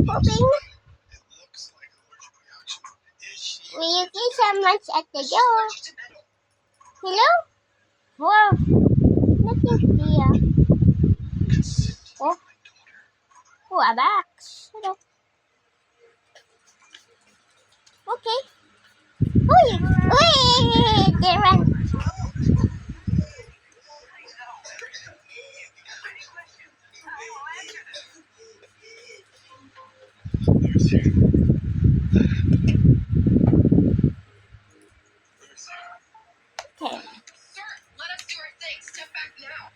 pooping. Will you get some lunch at the door? Hello? Wow. Nothing here. Oh. Oh, a box. Hello. Okay. Wait, they run. Okay. Sir, let us do our thing. Step back now.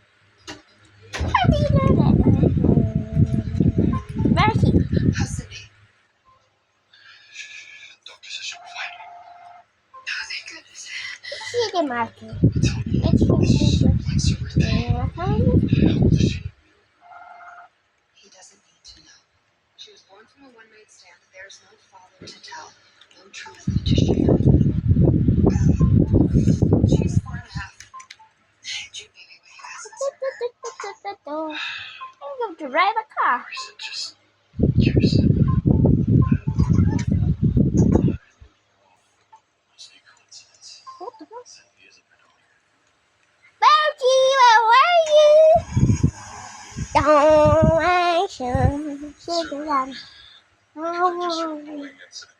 Mercy. How's Cindy? Doctor says she'll be fine. Oh, thank goodness. See the market. It's from the How old is she? He doesn't need to know. She was born from a one-night stand. There's no father to tell. No truth to share. She's 4.5. June baby when you ask us. I'm going to drive a car. Or is it just curious? Must be coincidence. What the fuck? Cindy isn't been over here. Bertie, where were you? Don't I should see the land. Just a boring incident.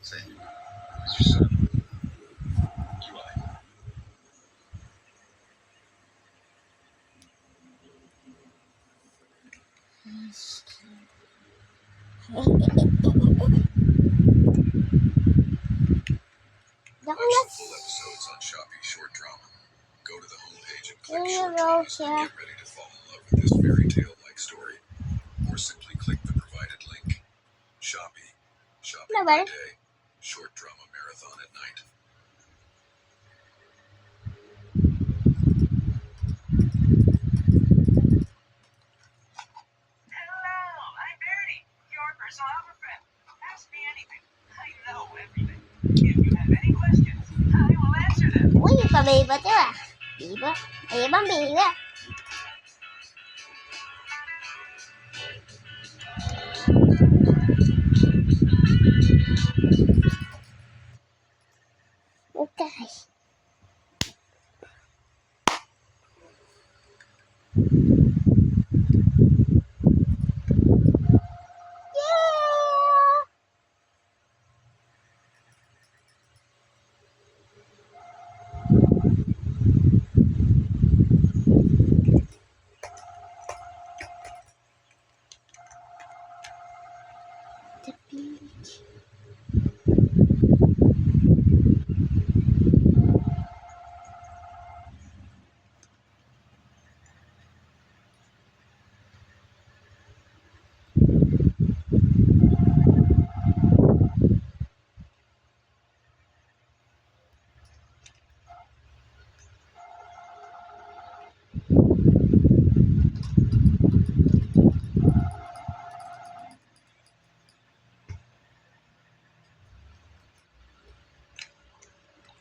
Say, it's your son. Eli. Watch the full episodes on Shopee Short Drama. Go to the homepage and click Short Dramas and get ready to fall in love with this fairy tale-like story. Or simply click the provided link. Shopee. Shopping by day. Short drama marathon at night. Hello, I'm Bertie, your personal helper friend. Ask me anything. I know everything. If you have any questions, I will answer them. Uy, pabiba to ah. Biba? Ay, ibang biba. Okay. Yeah! The beach.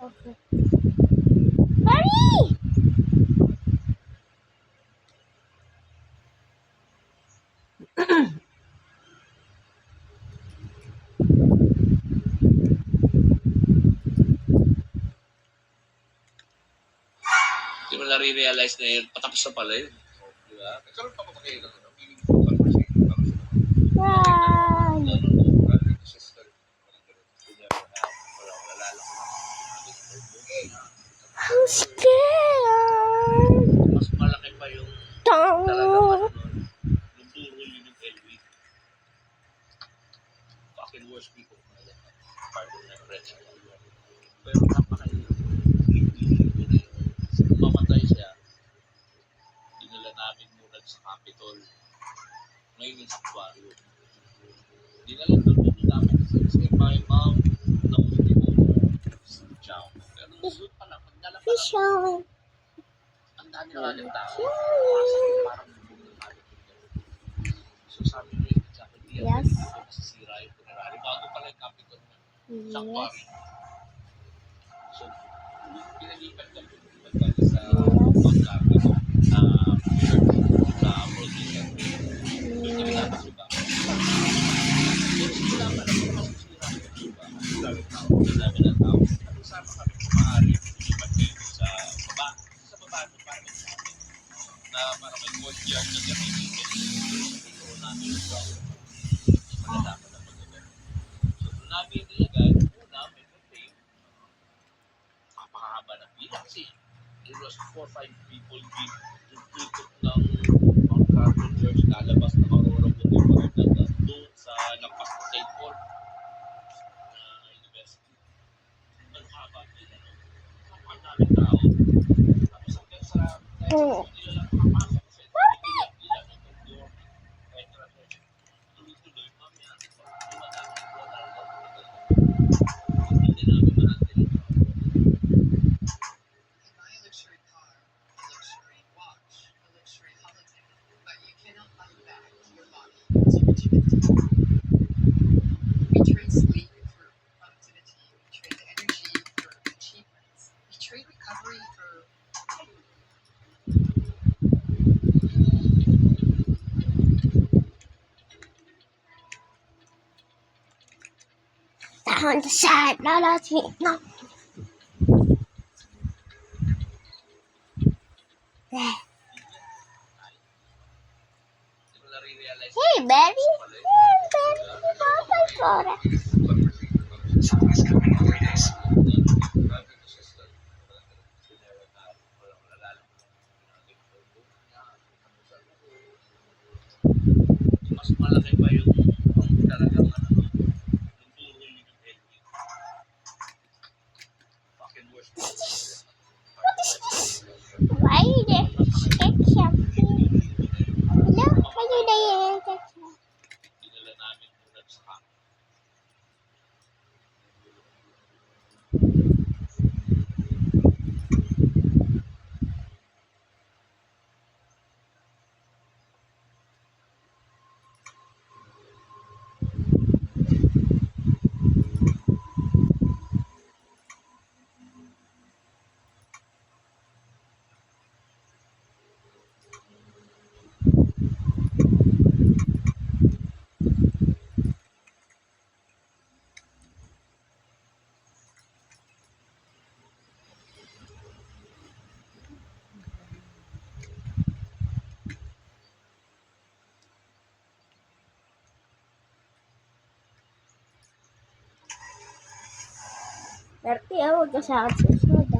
Okay. Hurry! Hindi mo nare-realize na yun, patapos na pala yun. Di ba? Nagkaroon pa ba kayo ng meaningful conversation? Run! Brother to sister. You never have. Walang lalala ko. I'm scared. Mas malaki pa yung talagang Don't. nagduro yun yung LV. Fucking worst people. Pardon my French. Pero napakahirap. Hindi na yun. Mamatay siya. Dinala namin muna sa Capitol. Ngayon yung sanctuary. Dinala namin namin sa my mom. Nakulit ko. Ciao. Pero doon pa lang. Pagdala pa He's lang. showing. Ang dami na kanyang tao. Showing. Parang bubong na so sabi niya yung sa akin, Yes. masisira yung funerary. Bago pala yung Capitol na Yes. sanctuary. So, pinalipat kami sa pagkakit church sa Protestant. na para may courtyard na gamitin ito namin yung malalaman na magagano. So, doon namin nilagay, una, may cafe, napakahaba ng pila kasi it was 4-5 people deep tututok ng Mount Carmel Church lalabas ng Aurora Boulevard na doon sa lampas na St. Paul University. Ang haba nila, no? Ang daming tao. Tapos hanggang sa nila lang makapasok kasi nila ng door entrance. Tuloy-tuloy, mamaya, dumadami hindi namin manatin. Buy a luxury car, a luxury watch, a luxury holiday, but you cannot buy back your body to virginity. We trade sleep for productivity. We trade energy for achievements. We trade recovery for Down the side, no, that's me. No. There. Hey, baby. Hey, baby. Papa, Flora. Summer's coming in 3 days. Mas malaki pa yung talagang yung duro yung healthy. Fucking worst. Why is there ketchup? Hello? Why is there ketchup? Dinala namin muna sa camp. Berarti ya udah sangat sudah.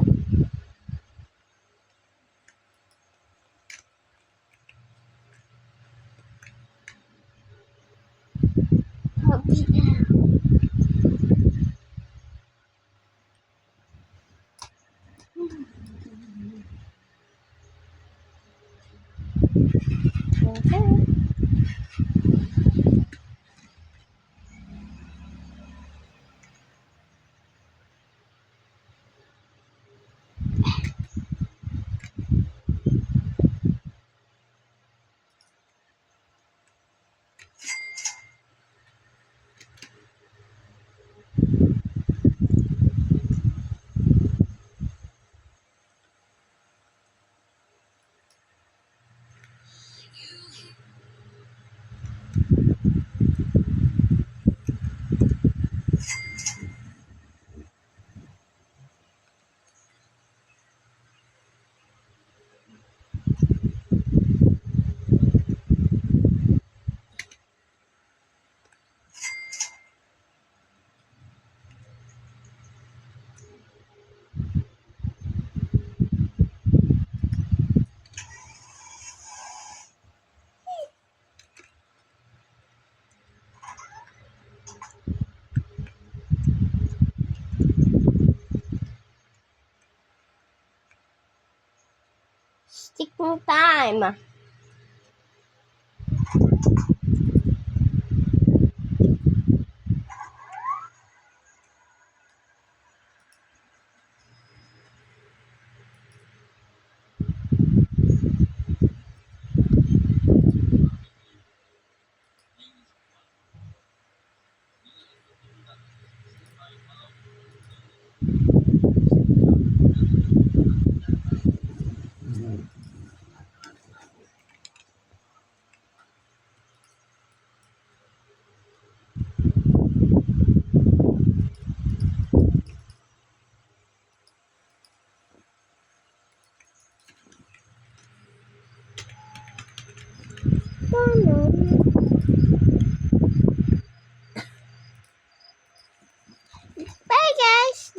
Sticking time.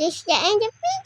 This is the end of the video.